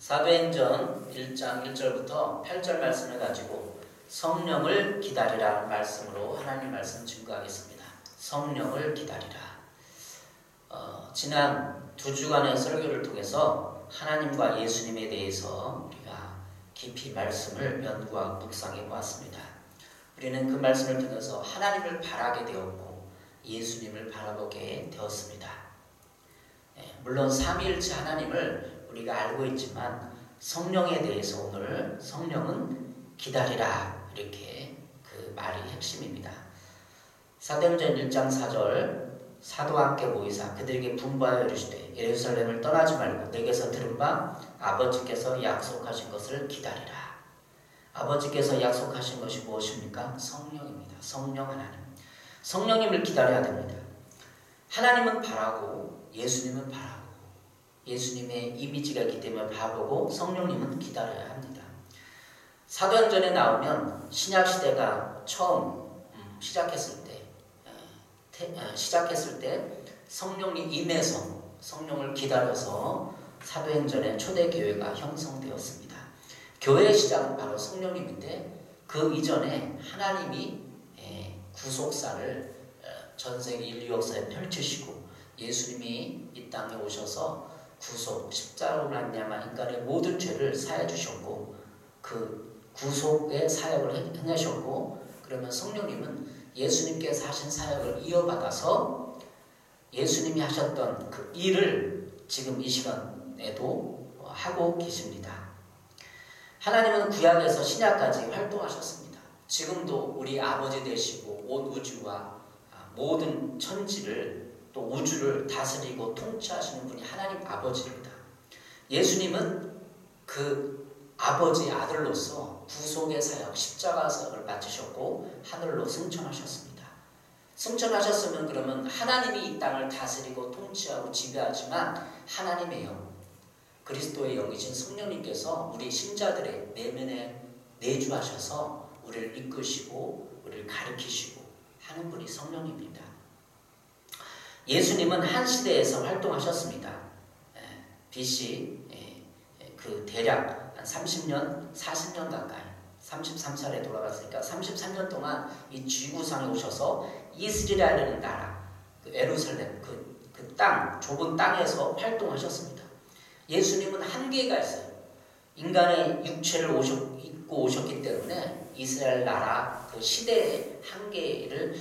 사도행전 1장 1절부터 8절 말씀을 가지고 성령을 기다리라 말씀으로 하나님 말씀 증거하겠습니다. 성령을 기다리라. 지난 2주간의 설교를 통해서 하나님과 예수님에 대해서 우리가 깊이 말씀을 연구하고 묵상해 보았습니다. 우리는 그 말씀을 통해서 하나님을 바라게 되었고 예수님을 바라보게 되었습니다. 물론 삼위일체 하나님을 우리가 알고 있지만 성령에 대해서 오늘 성령은 기다리라, 이렇게 그 말이 핵심입니다. 사도행전 1장 4절 사도와 함께 모이사 그들에게 분부하여 이르시되 예루살렘을 떠나지 말고 내게서 들은 바 아버지께서 약속하신 것을 기다리라. 아버지께서 약속하신 것이 무엇입니까? 성령입니다. 성령 하나님. 성령님을 기다려야 됩니다. 하나님은 바라고 예수님은 바라고 예수님의 이미지가 있기 때문에 바라보고 성령님은 기다려야 합니다. 사도행전에 나오면 신약시대가 처음 시작했을 때 성령이 임해서 성령을 기다려서 사도행전의 초대교회가 형성되었습니다. 교회의 시작은 바로 성령님인데 그 이전에 하나님이 구속사를 전 세계 인류 역사에 펼치시고 예수님이 이 땅에 오셔서 구속, 십자가로 말미암아 인간의 모든 죄를 사해 주셨고 그 구속의 사역을 행하셨고, 그러면 성령님은 예수님께서 하신 사역을 이어받아서 예수님이 하셨던 그 일을 지금 이 시간에도 하고 계십니다. 하나님은 구약에서 신약까지 활동하셨습니다. 지금도 우리 아버지 되시고 온 우주와 모든 천지를 또 우주를 다스리고 통치하시는 분이 하나님 아버지입니다. 예수님은 그 아버지 아들로서 구속의 사역, 십자가 사역을 마치셨고 하늘로 승천하셨습니다. 승천하셨으면 그러면 하나님이 이 땅을 다스리고 통치하고 지배하지만 하나님의 영, 그리스도의 영이신 성령님께서 우리 신자들의 내면에 내주하셔서 우리를 이끄시고 우리를 가르치시고 하는 분이 성령입니다. 예수님은 한 시대에서 활동하셨습니다. BC 그 대략 한 30년, 40년 가까이 33살에 돌아갔으니까 33년 동안 이 지구상에 오셔서 이스라엘이라는 나라, 그 예루살렘, 그 땅, 좁은 땅에서 활동하셨습니다. 예수님은 한계가 있어요. 인간의 육체를 입고 오셨기 때문에 이스라엘 나라 그 시대의 한계를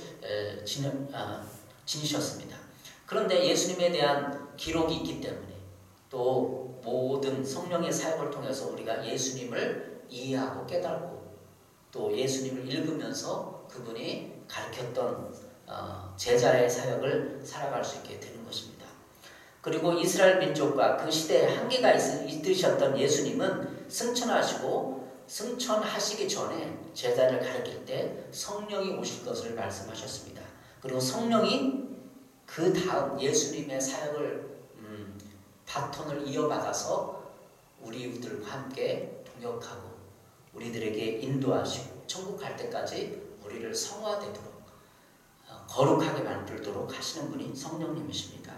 지니셨습니다. 그런데 예수님에 대한 기록이 있기 때문에 또 모든 성령의 사역을 통해서 우리가 예수님을 이해하고 깨닫고 또 예수님을 읽으면서 그분이 가르쳤던 제자의 사역을 살아갈 수 있게 되는 것입니다. 그리고 이스라엘 민족과 그 시대에 한계가 있으셨던 예수님은 승천하시기 전에 제자를 가르칠 때 성령이 오실 것을 말씀하셨습니다. 그리고 성령이 그 다음 예수님의 사역을 바톤을 이어받아서 우리들과 함께 동역하고 우리들에게 인도하시고 천국 갈 때까지 우리를 성화되도록 거룩하게 만들도록 하시는 분이 성령님이십니다.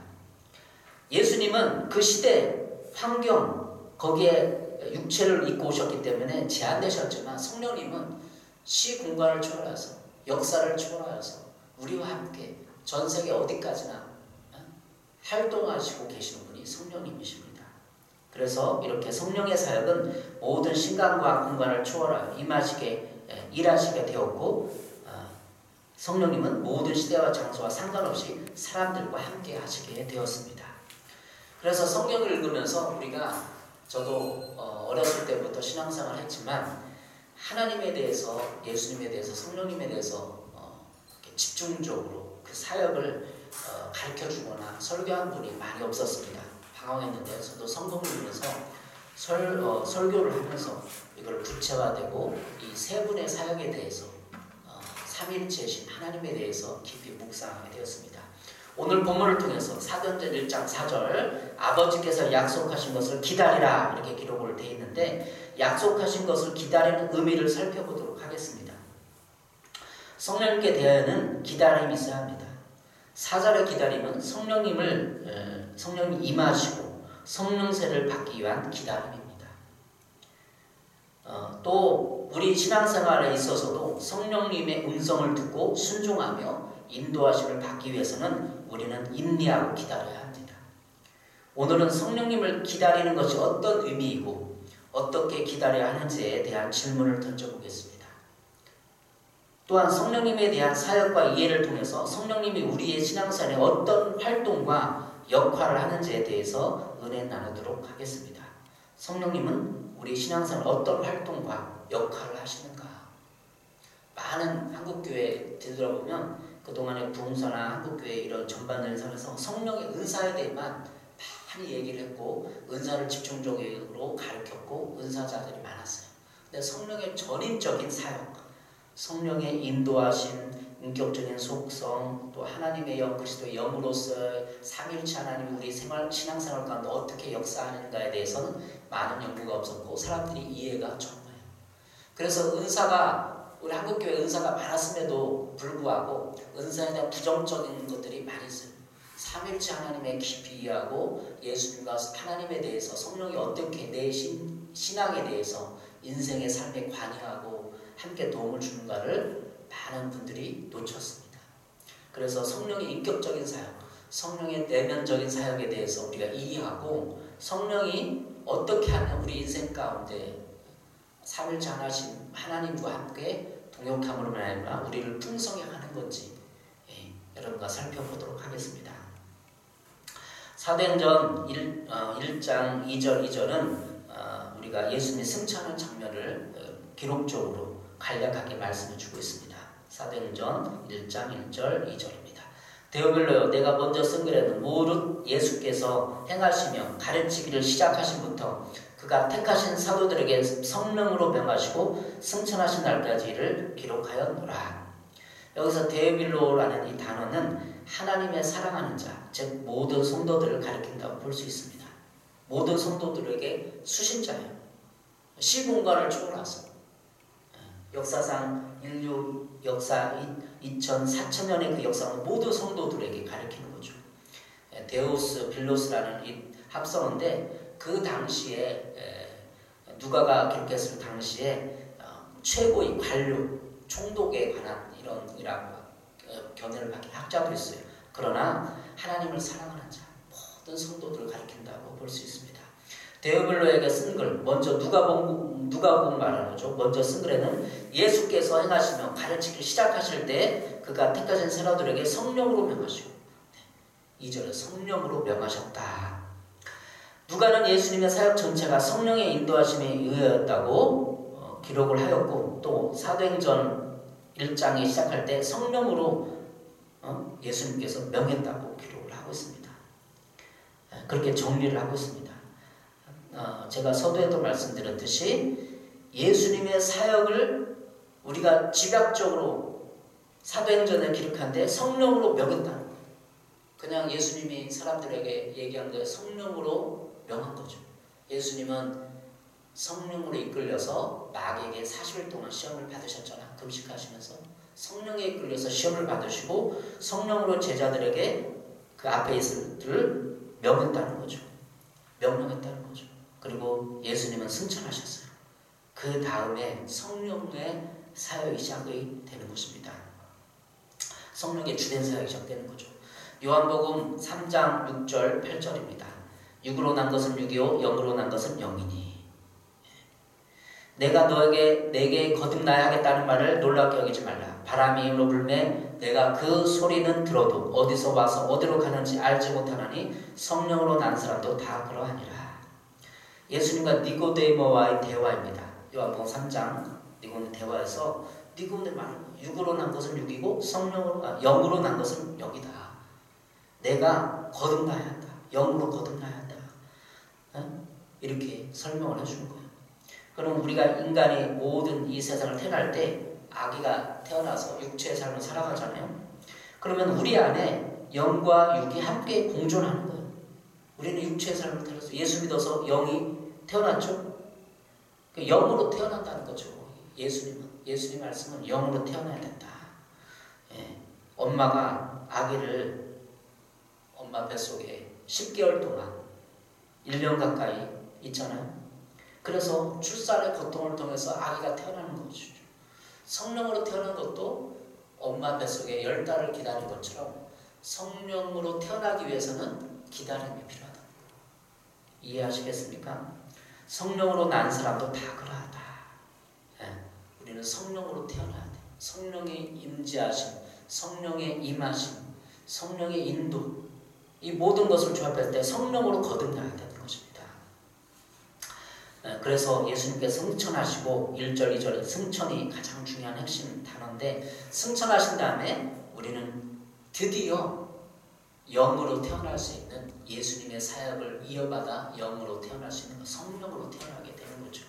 예수님은 그 시대 환경 거기에 육체를 입고 오셨기 때문에 제한되셨지만 성령님은 시 공간을 초월해서 역사를 초월하여서 우리와 함께 전 세계 어디까지나 활동하시고 계시는 분이 성령님이십니다. 그래서 이렇게 성령의 사역은 모든 시간과 공간을 초월하여 일하시게 되었고 성령님은 모든 시대와 장소와 상관없이 사람들과 함께 하시게 되었습니다. 그래서 성경을 읽으면서 저도 어렸을 때부터 신앙생활을 했지만 하나님에 대해서, 예수님에 대해서, 성령님에 대해서 집중적으로 그 사역을 가르쳐주거나 설교한 분이 많이 없었습니다. 방황했는데 저도 성경을 읽으면서 설교를 하면서 이걸 구체화되고 이 세 분의 사역에 대해서 삼위일체이신 하나님에 대해서 깊이 묵상하게 되었습니다. 오늘 본문을 통해서 사도행전 1장 4절 아버지께서 약속하신 것을 기다리라, 이렇게 기록을 되어 있는데 약속하신 것을 기다리는 의미를 살펴보도록 하겠습니다. 성령님께 대하여는 기다림이 있어야 합니다. 4절의 기다림은 성령님이 임하시고 성령세를 받기 위한 기다림입니다. 또 우리 신앙생활에 있어서도 성령님의 음성을 듣고 순종하며 인도하심을 받기 위해서는 우리는 인내하고 기다려야 합니다. 오늘은 성령님을 기다리는 것이 어떤 의미이고 어떻게 기다려야 하는지에 대한 질문을 던져보겠습니다. 또한 성령님에 대한 사역과 이해를 통해서 성령님이 우리의 신앙생활에 어떤 활동과 역할을 하는지에 대해서 은혜 나누도록 하겠습니다. 성령님은 우리 신앙생활 어떤 활동과 역할을 하시는가? 많은 한국교회 뒤돌아보면 그동안의 부흥사나 한국교회 이런 전반적인 삶에서 성령의 은사에 대해만 많이 얘기를 했고 은사를 집중적으로 가르쳤고 은사자들이 많았어요. 근데 성령의 전인적인 사역, 성령의 인도하심, 인격적인 속성, 또 하나님의 영, 그리스도의 영으로서 삼일체 하나님이 우리 신앙생활 가운데 어떻게 역사하는가에 대해서는 많은 연구가 없었고 사람들이 이해가 적어요. 그래서 우리 한국교회 은사가 많았음에도 불구하고 은사에 대한 부정적인 것들이 많이 있어요. 삼일체 하나님의 깊이 이해하고 예수님과 하나님에 대해서 성령이 어떻게 내 신앙에 대해서 인생의 삶에 관여하고 함께 도움을 주는가를 많은 분들이 놓쳤습니다. 그래서 성령의 인격적인 사역, 성령의 내면적인 사역에 대해서 우리가 이해하고 성령이 어떻게 하면 우리 인생 가운데 삼일체 하나신 하나님과 함께 동역함으로 말미암아 우리를 풍성히 하는 건지 여러분과 살펴보도록 하겠습니다. 사도행전 1장 2절 2절은 우리가 예수님의 승천하는 장면을 기록적으로 간략하게 말씀해 주고 있습니다. 사도행전 1장 1절 2절입니다. 데오빌로여, 내가 먼저 쓴 글에는 무릇 예수께서 행하시며 가르치기를 시작하신부터 그가 택하신 사도들에게 성령으로 명하시고 승천하신 날까지를 기록하였노라. 여기서 데오빌로라는 이 단어는 하나님의 사랑하는 자, 즉 모든 성도들을 가리킨다고 볼 수 있습니다. 모든 성도들에게 수신자예요. 시공간을 초월해서 역사상 인류 역사 24,000년의 그 역사는 모든 성도들에게 가리키는 거죠. 데우스 빌로스라는 이 합성어인데 그 당시에 누가가 기록했을 당시에 최고의 관료 총독에 관한 이라고 견해를 받긴 학자도 있어요. 그러나 하나님을 사랑하는 자, 모든 성도들을 가리킨다고 볼 수 있습니다. 데오빌로에게 쓴 글, 먼저 누가복음 말하는 거죠. 먼저 쓴 글에는 예수께서 행하시며 가르치기 시작하실 때 그가 택하신 사도들에게 성령으로 명하시고 2절에 성령으로 명하셨다. 누가는 예수님의 사역 전체가 성령의 인도하심에 의하였다고 기록을 하였고 또 사도행전 1장에 시작할 때 성령으로 예수님께서 명했다고 기록을 하고 있습니다. 그렇게 정리를 하고 있습니다. 제가 서두에도 말씀드렸듯이 예수님의 사역을 우리가 집약적으로 사도행전에 기록한데 성령으로 명했다는 거예요. 그냥 예수님이 사람들에게 얘기한 거에 성령으로 명한 거죠. 예수님은 성령으로 이끌려서 마귀에게 40일 동안 시험을 받으셨잖아. 금식하시면서 성령에 이끌려서 시험을 받으시고 성령으로 제자들에게 그 앞에 있을 들을 명했다는 거죠. 명령했다는 거죠. 그리고 예수님은 승천하셨어요. 그 다음에 성령의 사역이 시작이 되는 것입니다. 성령의 주된 사역이 시작되는 거죠. 요한복음 3장 6절 8절입니다. 육으로 난 것은 육이요 영으로 난 것은 영이니 내가 내게 거듭나야 하겠다는 말을 놀랍게 여기지 말라. 바람이 일로 불매 내가 그 소리는 들어도 어디서 와서 어디로 가는지 알지 못하나니 성령으로 난 사람도 다 그러하니라. 예수님과 니고데모와의 대화입니다. 요한복음 3장 니고데 대화에서 니고데 말하는 육으로 난 것은 육이고 영으로 난 것은 영이다. 내가 거듭나야 한다. 영으로 거듭나야 한다. 이렇게 설명을 해주는 거예요. 그럼 우리가 인간이 모든 이 세상을 태어날 때 아기가 태어나서 육체의 삶을 살아가잖아요. 그러면 우리 안에 영과 육이 함께 공존하는 거예요. 우리는 육체의 삶을 태어나서 예수 믿어서 영이 태어났죠. 영으로 태어난다는 거죠. 예수님 말씀은 영으로 태어나야 된다. 엄마가 아기를 엄마 뱃속에 10개월 동안 1년 가까이 있잖아요. 그래서 출산의 고통을 통해서 아기가 태어나는 것이죠. 성령으로 태어난 것도 엄마 뱃속에 10달을 기다린 것처럼 성령으로 태어나기 위해서는 기다림이 필요하다. 이해하시겠습니까? 성령으로 난 사람도 다 그러하다. 우리는 성령으로 태어나야 돼. 성령의 임재하심, 성령의 임하심, 성령의 인도, 이 모든 것을 조합할 때 성령으로 거듭나야 되는 것입니다. 그래서 예수님께서 승천하시고 1절, 2절에 승천이 가장 중요한 핵심 단어인데, 승천하신 다음에 우리는 드디어 영으로 태어날 수 있는, 예수님의 사역을 이어받아 영으로 태어날 수 있는 성령으로 태어나게 되는 거죠.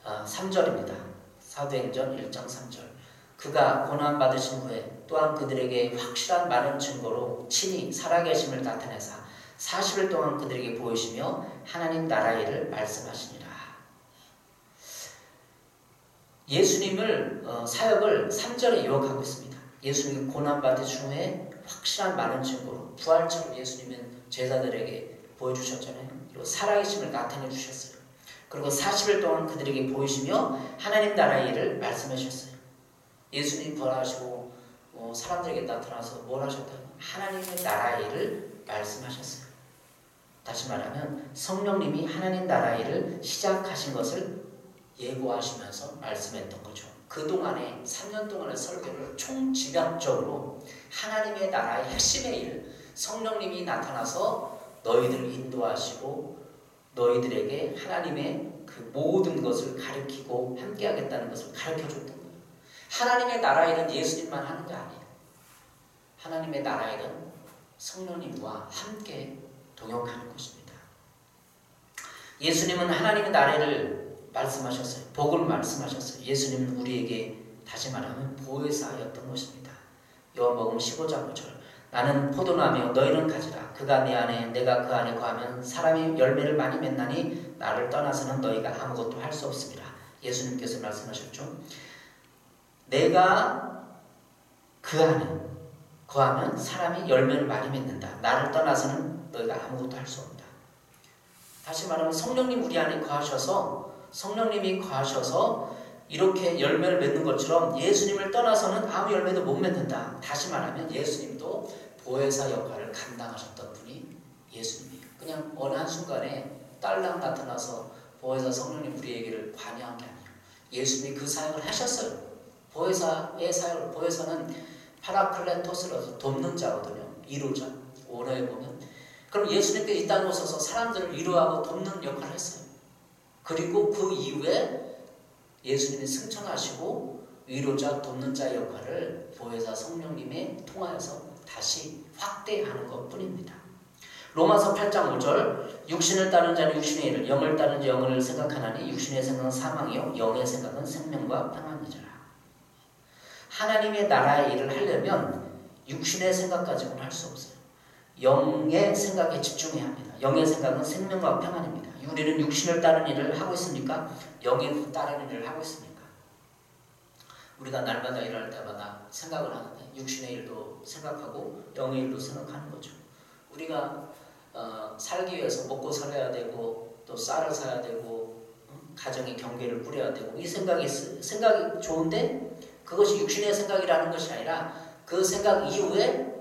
3절입니다. 사도행전 1장 3절. 그가 고난받으신 후에 또한 그들에게 확실한 많은 증거로 친히 살아계심을 나타내사 40일 동안 그들에게 보이시며 하나님 나라의 일을 말씀하시니라. 예수님을 사역을 3절에 이어가고 있습니다. 예수님이 고난받으신 후에 확실한 많은 증거로, 부활처럼 예수님은 제자들에게 보여주셨잖아요. 그리고 살아계심을 나타내 주셨어요. 그리고 40일 동안 그들에게 보이시며 하나님 나라의 일을 말씀해 주셨어요. 예수님 부활하시고 사람들에게 나타나서 뭘 하셨다고요? 하나님의 나라의 일을 말씀하셨어요. 다시 말하면 성령님이 하나님 나라의 일을 시작하신 것을 예고하시면서 말씀했던 거죠. 그동안에 3년 동안의 설교를 총집약적으로 하나님의 나라의 핵심의 일, 성령님이 나타나서 너희들을 인도하시고 너희들에게 하나님의 그 모든 것을 가르치고 함께하겠다는 것을 가르쳐줬던 거예요. 하나님의 나라의 일은 예수님만 하는 게 아니에요. 하나님의 나라의 일은 성령님과 함께 동역하는 것입니다. 예수님은 하나님의 나라를 말씀하셨어요. 복을 말씀하셨어요. 예수님은 우리에게 다시 말하면 보혜사였던 것입니다. 요한복음 15장 5절. 나는 포도나무요 너희는 가지라. 그가 내 안에 내가 그 안에 거하면 사람이 열매를 많이 맺나니 나를 떠나서는 너희가 아무것도 할 수 없습니다. 예수님께서 말씀하셨죠. 내가 그 안에 거하면 사람이 열매를 많이 맺는다. 나를 떠나서는 너희가 아무것도 할 수 없다. 다시 말하면 성령님 우리 안에 거하셔서, 성령님이 거하셔서 이렇게 열매를 맺는 것처럼 예수님을 떠나서는 아무 열매도 못 맺는다. 다시 말하면 예수님도 보혜사 역할을 감당하셨던 분이 예수님이에요. 그냥 어느 한순간에 딸랑 나타나서 보혜사 성령님 우리에게를 관여한 게 아니에요. 예수님이 그 사역을 하셨어요. 보혜사의 사역을, 보혜사는 파라클레토스라서 돕는 자거든요. 위로자, 원어에 보면. 그럼 예수님께서 이 땅에 오셔서 사람들을 위로하고 돕는 역할을 했어요. 그리고 그 이후에 예수님이 승천하시고 위로자, 돕는 자의 역할을 보혜사 성령님에 통하여서 다시 확대하는 것 뿐입니다. 로마서 8장 5절. 육신을 따르는 자는 육신의 일을, 영을 따르는 자는 영을 생각하나니 육신의 생각은 사망이요 영의 생각은 생명과 평안이니라. 하나님의 나라의 일을 하려면 육신의 생각 가지고는 할 수 없어요. 영의 생각에 집중해야 합니다. 영의 생각은 생명과 평안입니다. 우리는 육신을 따르는 일을 하고 있습니까? 영에 따르는 일을 하고 있습니까? 우리가 날마다 일할 때마다 생각을 하는데 육신의 일도 생각하고 영의 일도 생각하는 거죠. 우리가 살기 위해서 먹고 살아야 되고 또 쌀을 사야 되고 가정의 경계를 꾸려야 되고, 이 생각이 좋은데 그것이 육신의 생각이라는 것이 아니라 그 생각 이후에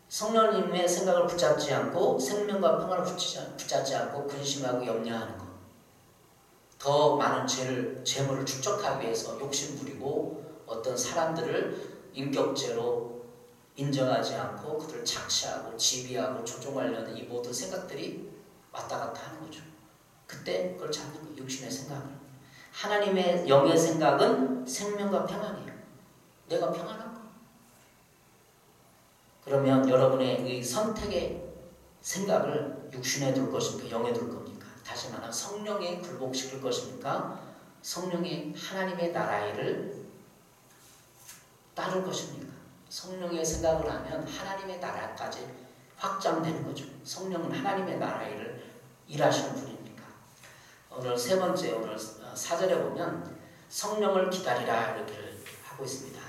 성령님의 생각을 붙잡지 않고 생명과 평안을 붙잡지 않고 근심하고 염려하는 것, 더 많은 재물을 축적하기 위해서 욕심부리고 어떤 사람들을 인격죄로 인정하지 않고 그들을 착취하고 지배하고 조종하려는 이 모든 생각들이 왔다 갔다 하는 거죠. 그때 그걸 잡는 거예요. 육신의 생각을. 하나님의 영의 생각은 생명과 평안이에요. 내가 평안한 거. 그러면 여러분의 이 선택의 생각을 육신에 둘 것입니까? 영에 둘 겁니까? 다시 말하면 성령에 굴복시킬 것입니까? 성령의 하나님의 나라의 일을 따를 것입니까? 성령의 생각을 하면 하나님의 나라까지 확장되는 거죠. 성령은 하나님의 나라의 일을 일하시는 분입니까? 오늘 세 번째, 오늘 4절에 보면 성령을 기다리라 이렇게 하고 있습니다.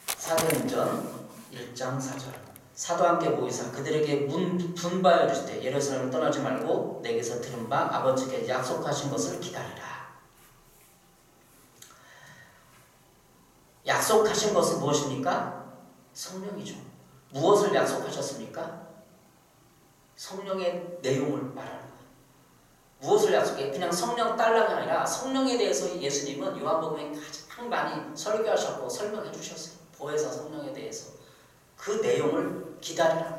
사도행전 1장 4절. 사도와 함께 모이사 그들에게 분바여 이르시되 예루살렘을 떠나지 말고 내게서 들은 바 아버지께 약속하신 것을 기다리라. 약속하신 것은 무엇입니까? 성령이죠. 무엇을 약속하셨습니까? 성령의 내용을 말하는 거예요. 무엇을 약속해? 그냥 성령 딸랑이 아니라 성령에 대해서 예수님은 요한복음에 가장 많이 설교하셨고 설명해 주셨어요. 보혜사 성령에 대해서. 그 내용을 기다리라.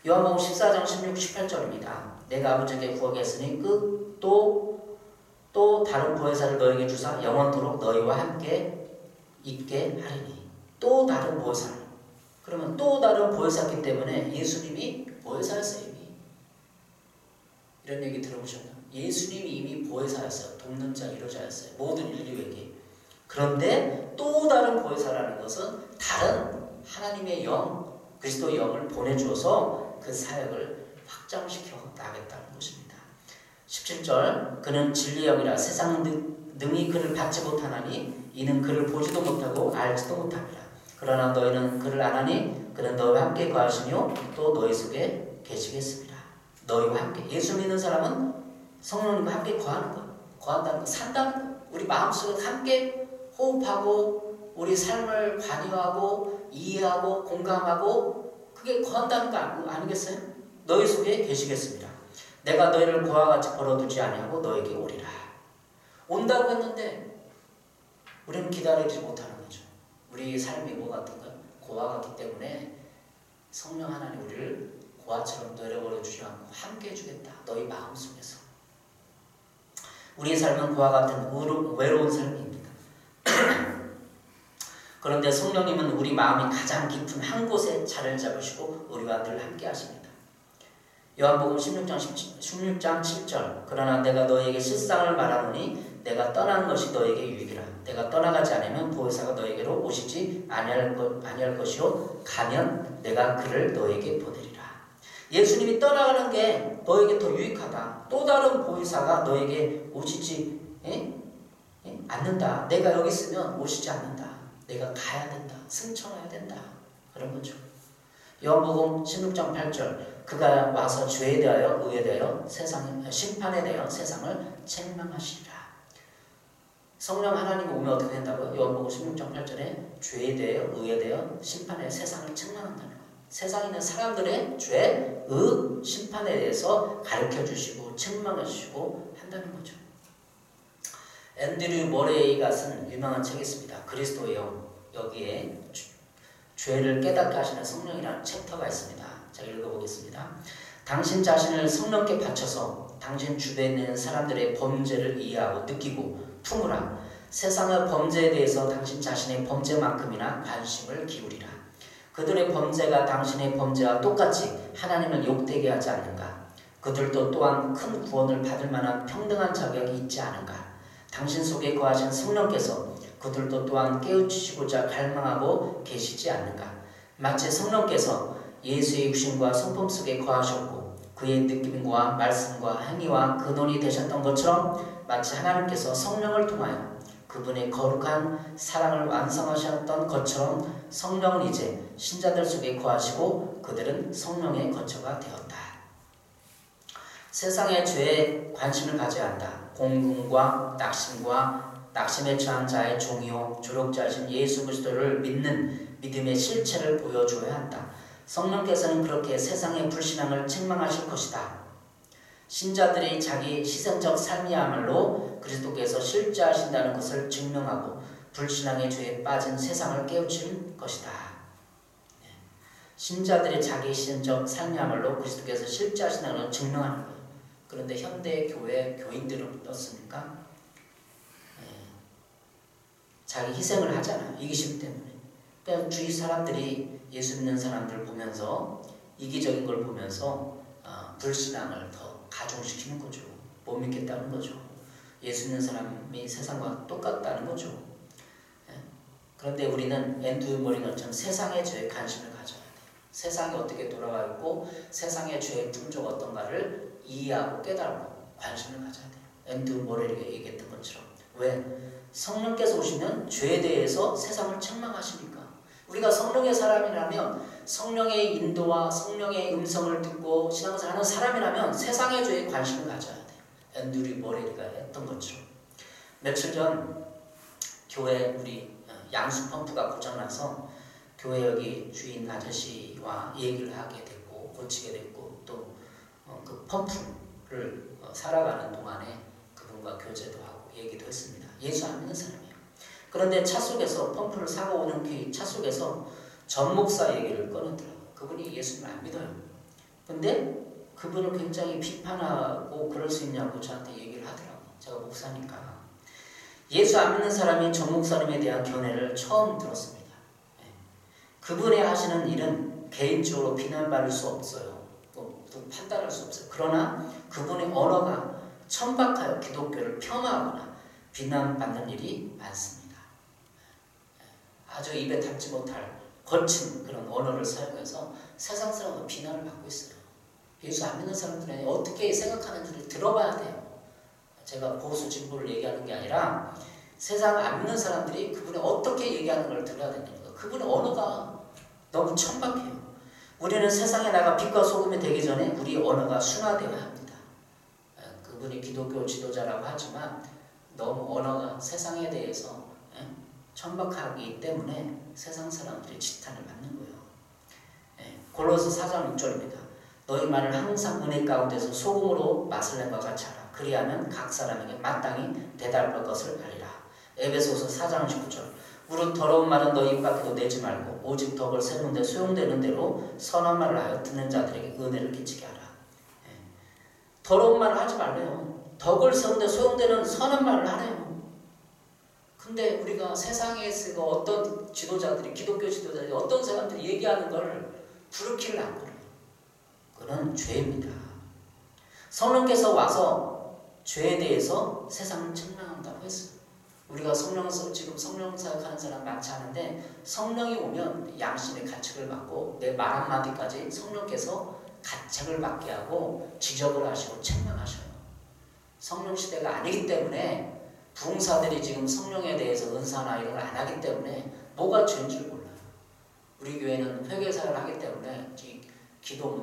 요한복음 14장 16, 18절입니다. 내가 아버지께 구하겠으니 또 다른 보혜사를 너에게 주사 영원토록 너희와 함께 있게 하리니. 또 다른 보혜사를. 그러면 또 다른 보혜사였기 때문에 예수님이 보혜사였어요. 이미. 이런 얘기 들어보셨나요? 예수님이 이미 보혜사였어요. 돕는 자, 위로자였어요. 모든 인류에게. 그런데 또 다른 보혜사라는 것은 다른 하나님의 영, 그리스도의 영을 보내주어서 그 사역을 확장시켜 나가겠다는 것입니다. 17절 그는 진리의 영이라 세상 능히 그를 받지 못하나니 이는 그를 보지도 못하고 알지도 못합니다. 그러나 너희는 그를 아나니 그는 너희와 함께 거하시며 또 너희 속에 계시겠습니다. 너희와 함께. 예수 믿는 사람은 성령님과 함께 거하는 것, 거한다는 것, 산다는 것. 우리 마음속에 함께 호흡하고 우리 삶을 관여하고 이해하고 공감하고 그게 거한다는 거 아니겠어요? 너희 속에 계시겠습니다. 내가 너희를 고와 같이 벌어두지 아니하고 너에게 오리라. 온다고 했는데 우리는 기다리지 못하는 거죠. 우리 삶이 뭐 같은가요? 고와 같기 때문에 성령 하나님 우리를 고아처럼 내려버려 주지 않고 함께 해주겠다. 너희 마음속에서. 우리의 삶은 고와 같은 외로운 삶입니다. 그런데 성령님은 우리 마음이 가장 깊은 한 곳에 자리를 잡으시고 우리와 늘 함께 하십니다. 요한복음 16장 7절 그러나 내가 너희에게 실상을 말하노니 내가 떠나는 것이 너희에게 유익이라. 내가 떠나가지 않으면 보혜사가 너희에게로 오시지 아니할 것이요 가면 내가 그를 너희에게 보내리라. 예수님이 떠나가는 게 너에게 더 유익하다. 또 다른 보혜사가 너에게 오시지 않는다. 내가 여기 있으면 오시지 않는다. 내가 가야 된다. 승천해야 된다. 그런 거죠. 요한복음 16장 8절 그가 와서 죄에 대하여 의에 대하여 심판에 대하여 세상을 책망하시리라. 성령 하나님이 오면 어떻게 된다고요? 요한복음 16장 8절에 죄에 대하여 의에 대하여 심판에 대하여 세상을 책망한다는 거예요. 세상에 있는 사람들의 죄, 의, 심판에 대해서 가르쳐 주시고 책망해 주시고 한다는 거죠. 앤드류 모레이가 쓴 유명한 책이 있습니다. 그리스도의 영. 여기에 죄를 깨닫게 하시는 성령이라는 챕터가 있습니다. 자, 읽어보겠습니다. 당신 자신을 성령께 바쳐서 당신 주변에 있는 사람들의 범죄를 이해하고 느끼고 품으라. 세상의 범죄에 대해서 당신 자신의 범죄만큼이나 관심을 기울이라. 그들의 범죄가 당신의 범죄와 똑같이 하나님을 욕되게 하지 않는가? 그들도 또한 큰 구원을 받을 만한 평등한 자격이 있지 않은가? 당신 속에 거하신 성령께서 그들도 또한 깨우치시고자 갈망하고 계시지 않는가? 마치 성령께서 예수의 육신과 성품 속에 거하셨고 그의 느낌과 말씀과 행위와 근원이 되셨던 것처럼 마치 하나님께서 성령을 통하여 그분의 거룩한 사랑을 완성하셨던 것처럼 성령은 이제 신자들 속에 거하시고 그들은 성령의 거처가 되었다. 세상의 죄에 관심을 가져야 한다. 공분과 낙심에 처한 자의 종이요 조력자이신 예수 그리스도를 믿는 믿음의 실체를 보여줘야 한다. 성령께서는 그렇게 세상의 불신앙을 책망하실 것이다. 신자들이 자기 희생적 삶이야말로 그리스도께서 실제하신다는 것을 증명하고 불신앙의 죄에 빠진 세상을 깨우칠 것이다. 신자들이 자기 희생적 삶이야말로 그리스도께서 실제하신다는 것을 증명하는 거예요. 그런데 현대 교회 교인들은 어떻습니까? 자기 희생을 하잖아요. 이기심 때문에. 그러니까 주위 사람들이 예수 믿는 사람들 보면서 이기적인 걸 보면서 불신앙을 더 가중시키는 거죠. 못 믿겠다는 거죠. 예수 믿는 사람이 세상과 똑같다는 거죠. 그런데 우리는 앤드류 모레이처럼 세상의 죄에 관심을 가져야 돼요. 세상이 어떻게 돌아가 있고 세상의 죄의 풍조가 어떤가를 이해하고 깨달고 관심을 가져야 돼요. 앤드류 모레이가 얘기했던 것처럼. 왜? 성령께서 오시면 죄에 대해서 세상을 책망하시니까. 우리가 성령의 사람이라면 성령의 인도와 성령의 음성을 듣고 신앙생활 하는 사람이라면 세상의 죄에 관심을 가져야 돼요. 앤드류 모레리가 했던 것처럼. 며칠 전 교회 우리 양수 펌프가 고장나서 교회 여기 주인 아저씨와 얘기를 하게 됐고 고치게 됐고 또 그 펌프를 살아가는 동안에 그분과 교제도 하고 얘기도 했습니다. 예수 안 믿는 사람이에요. 그런데 차 속에서 펌프를 사고 오는 그 차 속에서 전 목사 얘기를 꺼내더라고요. 그분이 예수를 안 믿어요. 근데 그분을 굉장히 비판하고 그럴 수 있냐고 저한테 얘기를 하더라고요. 제가 목사니까. 예수 안 믿는 사람이 전 목사님에 대한 견해를 처음 들었습니다. 그분이 하시는 일은 개인적으로 비난받을 수 없어요. 또 판단할 수 없어요. 그러나 그분의 언어가 천박하여 기독교를 폄하하거나 비난받는 일이 많습니다. 아주 입에 담지 못할 거친 그런 언어를 사용해서 세상 사람은 비난을 받고 있어요. 예수 안 믿는 사람들은 어떻게 생각하는지를 들어봐야 돼요. 제가 보수 진보를 얘기하는 게 아니라 세상 안 믿는 사람들이 그분이 어떻게 얘기하는 걸 들어야 됩니다. 그분의 언어가 너무 천박해요. 우리는 세상에 나가 빛과 소금이 되기 전에 우리 언어가 순화되어야 합니다. 그분이 기독교 지도자라고 하지만 너무 언어가 세상에 대해서 천박하기 때문에 세상 사람들이 지탄을 받는 거예요. 골로새 4장 6절입니다. 너희 말을 항상 은혜 가운데서 소금으로 맛을 낸 것 같이 하라. 그리하면 각 사람에게 마땅히 대답할 것을 알리라. 에베소서 4장 19절. 무릇 더러운 말은 너희 입 밖에도 내지 말고 오직 덕을 세우는데 소용되는 대로 선한 말을 하여 듣는 자들에게 은혜를 끼치게 하라. 더러운 말을 하지 말래요. 덕을 세우는데 소용되는 선한 말을 하래요. 근데 우리가 세상에서 어떤 지도자들이 기독교 지도자들이 어떤 사람들이 얘기하는 걸 부르키를 안 거려요. 그건 죄입니다. 성령께서 와서 죄에 대해서 세상을 책망한다고 했어요. 우리가 지금 성령 사역하는 사람 많지 않은데 성령이 오면 양심의 가책을 받고 내 말 한마디까지 성령께서 가책을 받게 하고 지적을 하시고 책망하셔요. 성령 시대가 아니기 때문에 부흥사들이 지금 성령에 대해서 은사나 이런 걸 안 하기 때문에 뭐가 죄인지를 몰라요. 우리 교회는 회개사를 하기 때문에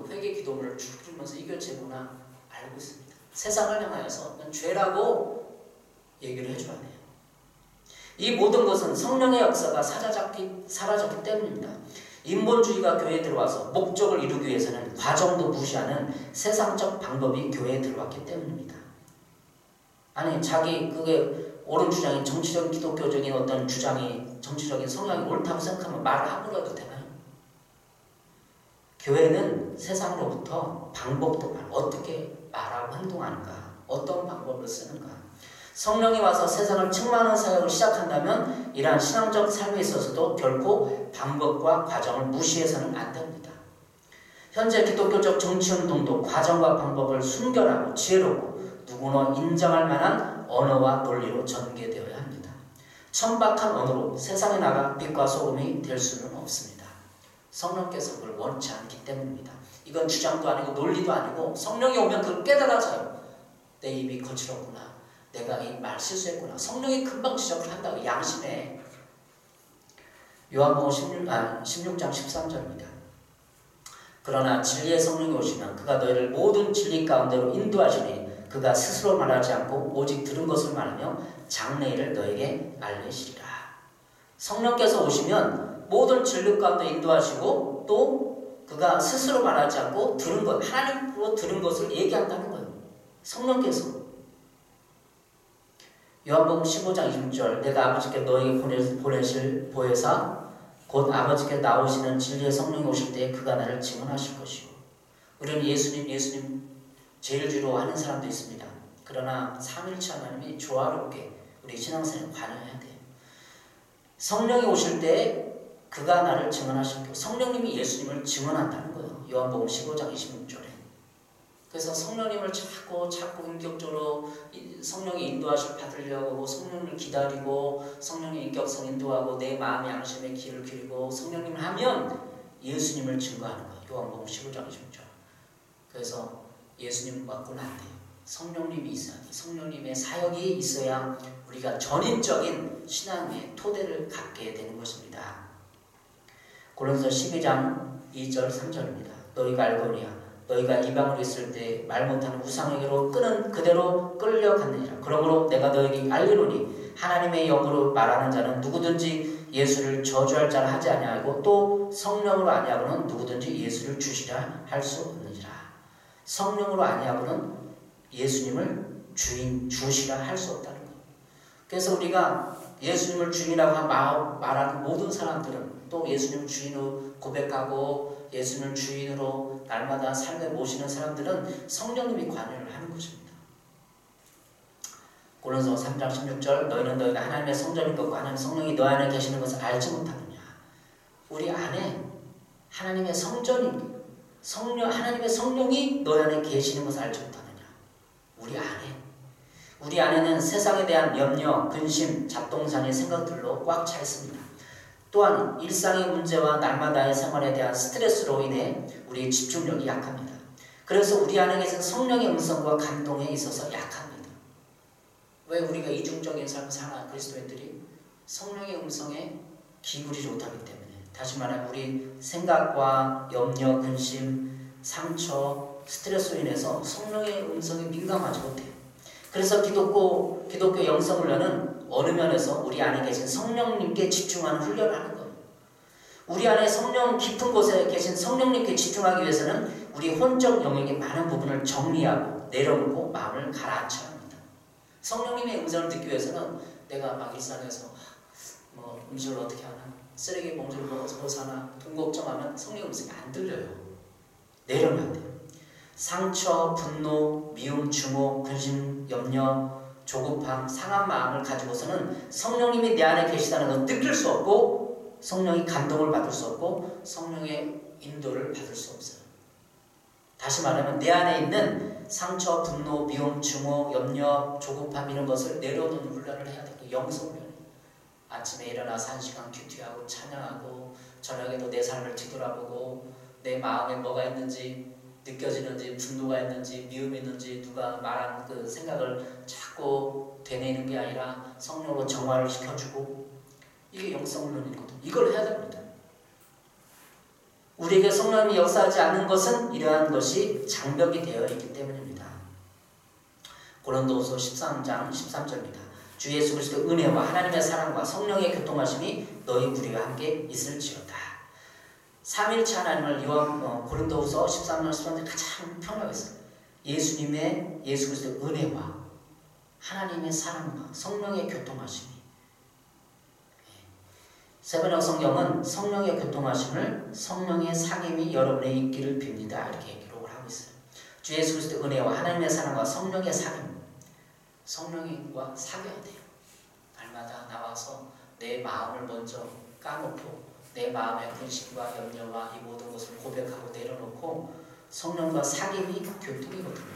회개 기도문을 줄이면서 이게 죄구나 알고 있습니다. 세상을 향하여서 죄라고 얘기를 해줘야 돼요. 이 모든 것은 성령의 역사가 사라졌기 때문입니다. 인본주의가 교회에 들어와서 목적을 이루기 위해서는 과정도 무시하는 세상적 방법이 교회에 들어왔기 때문입니다. 아니 그게 옳은 주장이 정치적인 기독교적인 어떤 주장이 정치적인 성향이 옳다고 생각하면 말을 함부로 해도 되나요? 교회는 세상으로부터 방법도 어떻게 말하고 행동하는가, 어떤 방법을 쓰는가. 성령이 와서 세상을 책망하는 사역을 시작한다면 이러한 신앙적 삶에 있어서도 결코 방법과 과정을 무시해서는 안 됩니다. 현재 기독교적 정치운동도 과정과 방법을 순결하고 지혜롭고 누구나 인정할 만한 언어와 논리로 전개되어야 합니다. 천박한 언어로 세상에 나가 빛과 소금이 될 수는 없습니다. 성령께서 그걸 원치 않기 때문입니다. 이건 주장도 아니고 논리도 아니고 성령이 오면 그걸 깨달아져요. 내 입이 거칠었구나. 내가 이 말 실수했구나. 성령이 금방 지적을 한다고 양심에. 요한복음 16장 13절입니다. 그러나 진리의 성령이 오시면 그가 너희를 모든 진리 가운데로 인도하시니 그가 스스로 말하지 않고 오직 들은 것을 말하며 장래일을 너에게 알리시리라. 성령께서 오시면 모든 진리 가운데 인도하시고 또 그가 스스로 말하지 않고 들은 것, 하나님으로 들은 것을 얘기한다는 거예요. 성령께서. 요한복음 15장 20절 내가 아버지께 너에게 보내실 보혜사 곧 아버지께 나오시는 진리의 성령이 오실 때에 그가 나를 증언하실 것이고. 우리는 예수님 제일주로 하는 사람도 있습니다. 그러나 삼일체 하나님이 조화롭게 우리 신앙생활에 관여해야 돼요. 성령이 오실 때 그가 나를 증언하실 거예요. 성령님이 예수님을 증언한다는 거예요. 요한복음 15장 26절에. 그래서 성령님을 자꾸 인격적으로 성령의 인도하심을 받으려고 성령님을 기다리고 성령의 인격성 인도하고 내 마음의 양심의 귀를 기울이고 성령님을 하면 예수님을 증거하는 거예요. 요한복음 15장 26절. 그래서 예수님 받고는 안 돼요. 성령님이 있어야 돼요. 성령님의 사역이 있어야 우리가 전인적인 신앙의 토대를 갖게 되는 것입니다. 고린도서 12장 2절 3절입니다. 너희가 알거니와 너희가 이방으로 있을 때 말 못하는 우상에게로 끄는 그대로 끌려갔느니라. 그러므로 내가 너희에게 알리노니 하나님의 영으로 말하는 자는 누구든지 예수를 저주할 자를 하지 아니하고 또 성령으로 아니하고는 누구든지 예수를 주시라 할 수 없느니라. 성령으로 아니하고는 예수님을 주시라 할 수 없다는 거예요. 그래서 우리가 예수님을 주인이라고 말하는 모든 사람들은 또 예수님을 주인으로 고백하고 예수님을 주인으로 날마다 삶에 모시는 사람들은 성령님이 관여를 하는 것입니다. 고린도서 3장 16절 너희는 너희가 하나님의 성전인 것과 하나님의 성령이 너희 안에 계시는 것을 알지 못하느냐. 우리 안에 하나님의 성전인 하나님의 성령이 너희 안에 계시는 것을 알지 못하느냐. 우리 안에는 세상에 대한 염려, 근심, 잡동사니 생각들로 꽉 차 있습니다. 또한 일상의 문제와 날마다의 생활에 대한 스트레스로 인해 우리의 집중력이 약합니다. 그래서 우리 안에 계신 성령의 음성과 감동에 있어서 약합니다. 왜 우리가 이중적인 삶을 사는 그리스도인들이 성령의 음성에 기울이지 못하기 때문에, 다시 말하면 우리 생각과 염려, 근심, 상처, 스트레스로 인해서 성령의 음성에 민감하지 못해요. 그래서 기독교 영성훈련은 어느 면에서 우리 안에 계신 성령님께 집중하는 훈련을 하는 거예요. 우리 안에 성령 깊은 곳에 계신 성령님께 집중하기 위해서는 우리 혼적 영역의 많은 부분을 정리하고 내려놓고 마음을 가라앉혀야 합니다. 성령님의 음성을 듣기 위해서는 내가 막 일상에서 음식을 어떻게 하나, 쓰레기 봉지를 먹어서 사나, 돈 걱정하면 성령 음성이 안 들려요. 내려놔야 돼요. 상처, 분노, 미움, 증오, 근심, 염려, 조급함, 상한 마음을 가지고서는 성령님이 내 안에 계시다는 걸 느낄 수 없고 성령의 감동을 받을 수 없고 성령의 인도를 받을 수 없어요. 다시 말하면 내 안에 있는 상처, 분노, 미움, 증오, 염려, 조급함 이런 것을 내려놓는 훈련을 해야 돼요. 영성훈련. 아침에 일어나서 1시간 큐티하고 찬양하고 저녁에도 내 삶을 뒤돌아보고 내 마음에 뭐가 있는지 느껴지는지, 분노가 있는지, 미움이 있는지, 누가 말한 그 생각을 자꾸 되뇌이는 게 아니라 성령으로 정화를 시켜주고, 이게 영성훈련이거든요. 이걸 해야 됩니다. 우리에게 성령이 역사하지 않는 것은 이러한 것이 장벽이 되어 있기 때문입니다. 고린도후서 13장 13절입니다. 주 예수 그리스도의 은혜와 하나님의 사랑과 성령의 교통하심이 너희 우리와 함께 있을지어다. 삼일체 하나님을 고린도후서 13장 13절 가장 평가했어요. 예수 그리스도의 은혜와 하나님의 사랑과 성령의 교통하심이. 세번역 성경은 성령의 교통하심을 성령의 상임이 여러분의 있기를 빕니다. 이렇게 기록을 하고 있어요. 주 예수 그리스도의 은혜와 하나님의 사랑과 성령의 상임. 성령과 사귀어야 돼요. 날마다 나와서 내 마음을 먼저 까놓고 내 마음의 근심과 염려와 이 모든 것을 고백하고 내려놓고 성령과 사귐이 교통이거든요.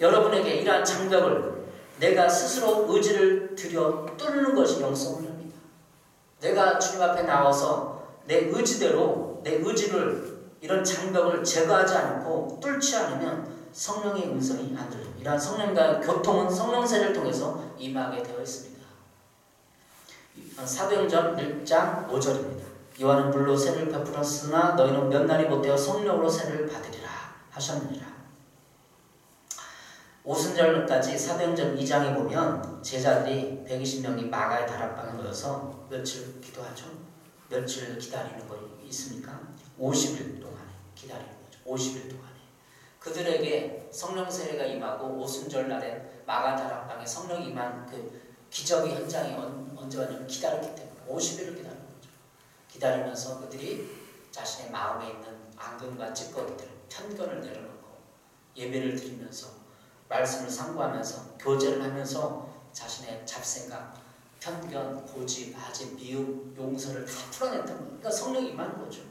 여러분에게 이러한 장벽을 내가 스스로 의지를 들여 뚫는 것이 영성훈련입니다. 내가 주님 앞에 나와서 내 의지대로 내 의지를 이런 장벽을 제거하지 않고 뚫지 않으면 성령의 음성이 안 들려요. 이러한 성령과 교통은 성령세를 통해서 임하게 되어 있습니다. 사도행전 1장 5절입니다. 요한은 물로 세를 베풀었으나 너희는 몇 날이 못되어 성령으로 세를 받으리라 하셨느니라. 오순절까지 사도행전 2장에 보면 제자들이 120명이 마가의 다락방에 모여서 며칠 기도하죠. 며칠 기다리는 거 있습니까? 50일 동안에 기다리는 거죠. 50일 동안에. 그들에게 성령 세례가 임하고 오순절 날에 마가 다락방에 성령이 임한 그 기적의 현장이 언제 왔냐면 기다렸기 때문에 50일을 기다리는 거죠. 기다리면서 그들이 자신의 마음에 있는 앙금과 찌꺼기들, 편견을 내려놓고 예배를 드리면서 말씀을 상고하면서 교제를 하면서 자신의 잡생각, 편견, 고집, 아집, 미움, 용서를 다 풀어냈던 거예요. 그러니까 성령이 임하는 거죠.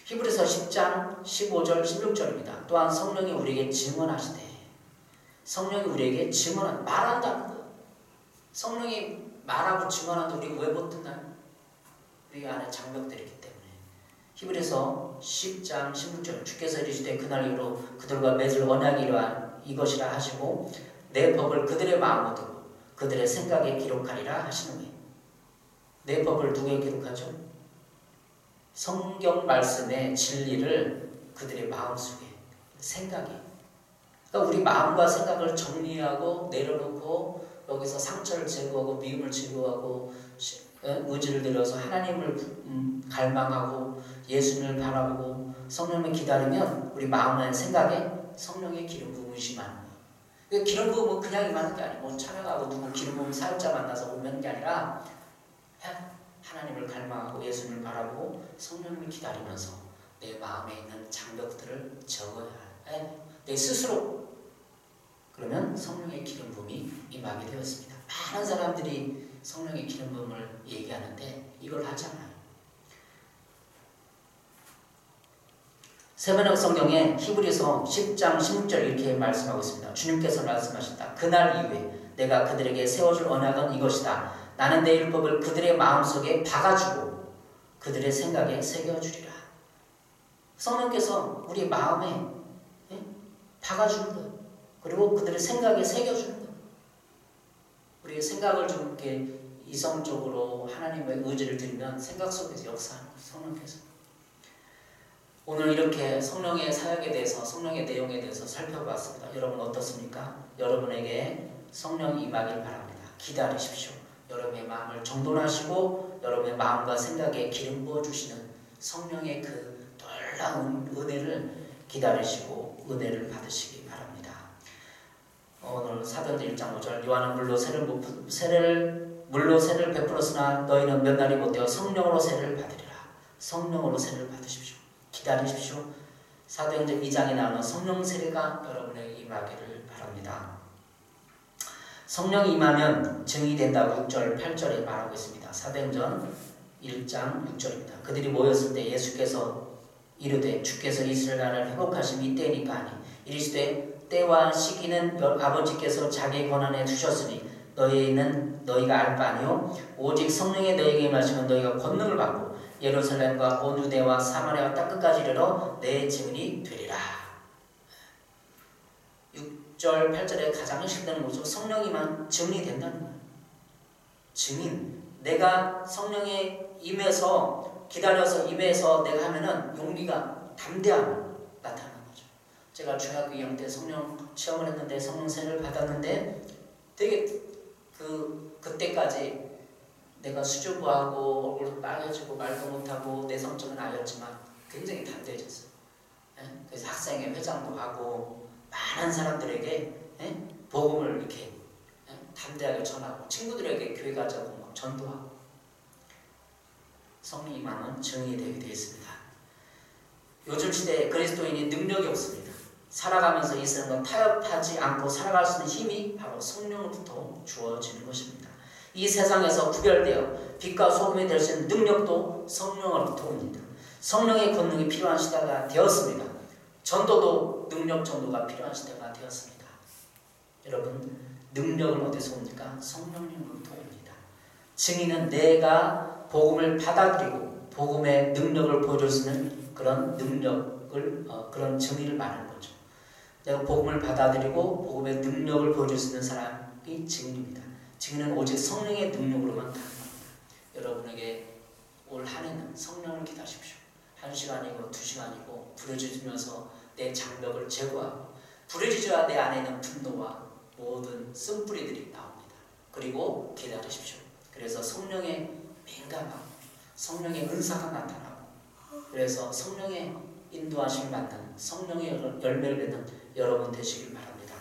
히브리서 10장 15절 16절입니다. 또한 성령이 우리에게 증언하시되, 성령이 우리에게 말한다는 거예요. 성령이 말하고 증언하는데 우리가 왜 못 듣나요? 우리 안에 장벽들이 있기 때문에. 히브리서 10장 16절 주께서 이르시되 그날 이후로 그들과 맺을 언약이 이것이라 하시고 내 법을 그들의 마음으로 두고 그들의 생각에 기록하리라 하시는 거예요. 내 법을 누구에 기록하죠? 성경 말씀의 진리를 그들의 마음속에 생각이, 그러니까 우리 마음과 생각을 정리하고 내려놓고 여기서 상처를 제거하고 미움을 제거하고 의지를 들여서 하나님을 갈망하고 예수님을 바라보고 성령을 기다리면 우리 마음의 생각에 성령의 기름 부음이 임하는 거예요. 기름 부음은 그냥 임하는 게 아니고 찬양하고 누구 기름 부음 사역자 만나서 오는 게 아니라 하나님을 갈망하고 예수님을 바라보고 성령을 기다리면서 내 마음에 있는 장벽들을 적어야 해. 내 스스로. 그러면 성령의 기름 부음이 임하게 되었습니다. 많은 사람들이 성령의 기름 부음을 얘기하는데 이걸 하지 않아요. 세번역 성경에 히브리서 10장 16절 이렇게 말씀하고 있습니다. 주님께서 말씀하신다. 그날 이후에 내가 그들에게 세워줄 언약은 이것이다. 나는 내 율법을 그들의 마음속에 박아주고 그들의 생각에 새겨주리라. 성령께서 우리 마음에 박아주는 거예요. 그리고 그들의 생각에 새겨주는 거예요. 우리의 생각을 좀 이렇게 이성적으로 하나님의 의지를 드리면 생각 속에서 역사하는 거예요. 성령께서. 오늘 이렇게 성령의 사역에 대해서 성령의 내용에 대해서 살펴봤습니다. 여러분 어떻습니까? 여러분에게 성령이 임하길 바랍니다. 기다리십시오. 여러분의 마음을 정돈하시고 여러분의 마음과 생각에 기름 부어주시는 성령의 그 놀라운 은혜를 기다리시고 은혜를 받으시기 바랍니다. 오늘 사도행전 1장 5절 요한은 물로 세를 베풀었으나 너희는 몇 날이 못되어 성령으로 세를 받으리라. 성령으로 세를 받으십시오. 기다리십시오. 사도행전 2장에 나오는 성령 세례가 여러분에게 임하기를 바랍니다. 성령이 임하면 증이 된다고 6절 8절에 말하고 있습니다. 사도행전 1장 6절입니다. 그들이 모였을 때 예수께서 이르되 주께서 이스라엘 나라를 회복하심 이때니까 하니 이르시되 때와 시기는 아버지께서 자기 권한에 두셨으니 너희는 너희가 알 바 아니요 오직 성령이 너희에게 임하시면 너희가 권능을 받고 예루살렘과 온 유대와 사마리아와 땅끝까지 이르러 내 증인이 되리라. 6절 8절에 가장 핵심되는 것은 성령이만 증인이 된다는 거예요. 증인. 내가 성령에 임해서 기다려서 임해서 내가 하면은 용기가 담대함 나타나는 거죠. 제가 중학교 2학년 때 성령 체험을 했는데 성령 세례를 받았는데 되게 그때까지 내가 수줍어하고 얼굴도 빨개지고 말도 못하고 내 성적은 아니었지만 굉장히 담대해졌어요. 그래서 학생회 회장도 하고 많은 사람들에게 복음을 이렇게 담대하게 전하고 친구들에게 교회 가자고 막 전도하고 성령 임하면 증인이 되게 되어 있습니다. 요즘 시대에 그리스도인이 능력이 없습니다. 살아가면서 이 세상과 타협하지 않고 살아갈 수 있는 힘이 바로 성령으로부터 주어지는 것입니다. 이 세상에서 구별되어 빛과 소금이 될 수 있는 능력도 성령으로부터 옵니다. 성령의 권능이 필요한 시대가 되었습니다. 전도도 능력 전도가 필요한 시대가 되었습니다. 여러분 능력은 어디서 옵니까? 성령님으로부터 옵니다. 증인은 내가 복음을 받아들이고 복음의 능력을 보여줄 수 있는 그런 능력을 그런 증인을 말하는 거죠. 내가 복음을 받아들이고 복음의 능력을 보여줄 수 있는 사람이 증인입니다. 증인은 오직 성령의 능력으로만 가능합니다. 여러분에게 올 한 해는 성령을 기다리십시오. 1시간이고 2시간이고 부르짖으면서 내 장벽을 제거하고 부르짖어야 내 안에 있는 분노와 모든 쓴뿌리들이 나옵니다. 그리고 기다리십시오. 그래서 성령의 민감함, 성령의 은사가 나타나고 그래서 성령의 인도하심을 받는 성령의 열매를 맺는 여러분 되시길 바랍니다.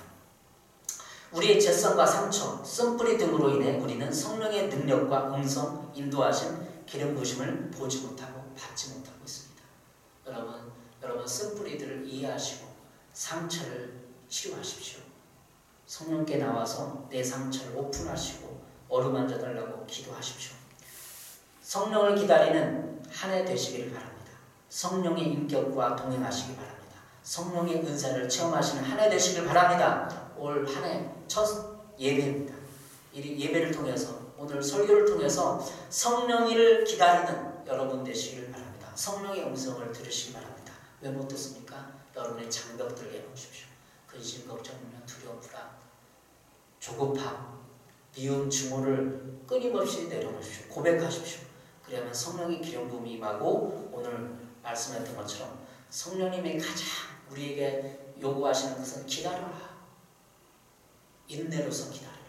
우리의 죄성과 상처, 쓴뿌리 등으로 인해 우리는 성령의 능력과 음성, 인도하심, 기름 부으심을 보지 못하고 받지 못하고 있습니다. 여러분 쓴뿌리들을 이해하시고 상처를 치료하십시오. 성령께 나와서 내 상처를 오픈하시고 어루만져 달라고 기도하십시오. 성령을 기다리는 한 해 되시기를 바랍니다. 성령의 인격과 동행하시기 바랍니다. 성령의 은사를 체험하시는 한 해 되시길 바랍니다. 올 한 해 첫 예배입니다. 이 예배를 통해서 오늘 설교를 통해서 성령을 기다리는 여러분 되시길 바랍니다. 성령의 음성을 들으시기 바랍니다. 왜 못 듣습니까? 여러분의 장벽들을 내놓으십시오. 근심, 걱정, 두려움, 불안, 조급함, 미움, 증오를 끊임없이 내려놓으십시오. 고백하십시오. 그러면 성령의 기름 부음이 임하고 오늘 말씀했던 것처럼 성령님의 가장 우리에게 요구하시는 것은 기다려라. 인내로서 기다려라.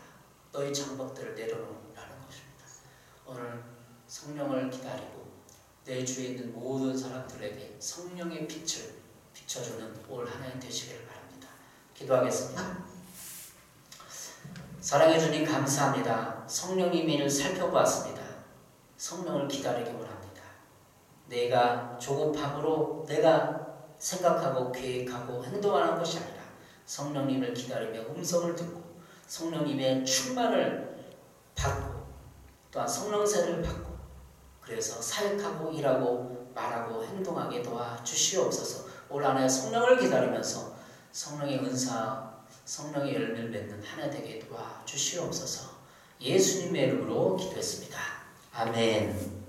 너희 장벽들을 내려놓으라는 것입니다. 오늘 성령을 기다리고 내 주위에 있는 모든 사람들에게 성령의 빛을 비춰주는 올 한 해 되시기를 바랍니다. 기도하겠습니다. 사랑해 주님 감사합니다. 성령님을 살펴보았습니다. 성령을 기다리기 원합니다. 내가 조급함으로 내가 생각하고 계획하고 행동하는 것이 아니라 성령님을 기다리며 음성을 듣고 성령님의 충만을 받고 또한 성령세를 받고 그래서 사역하고 일하고 말하고 행동하게 도와주시옵소서. 올 한 해 성령을 기다리면서 성령의 은사 성령의 열매를 맺는 한 해 되게 도와주시옵소서. 예수님의 이름으로 기도했습니다. 아멘.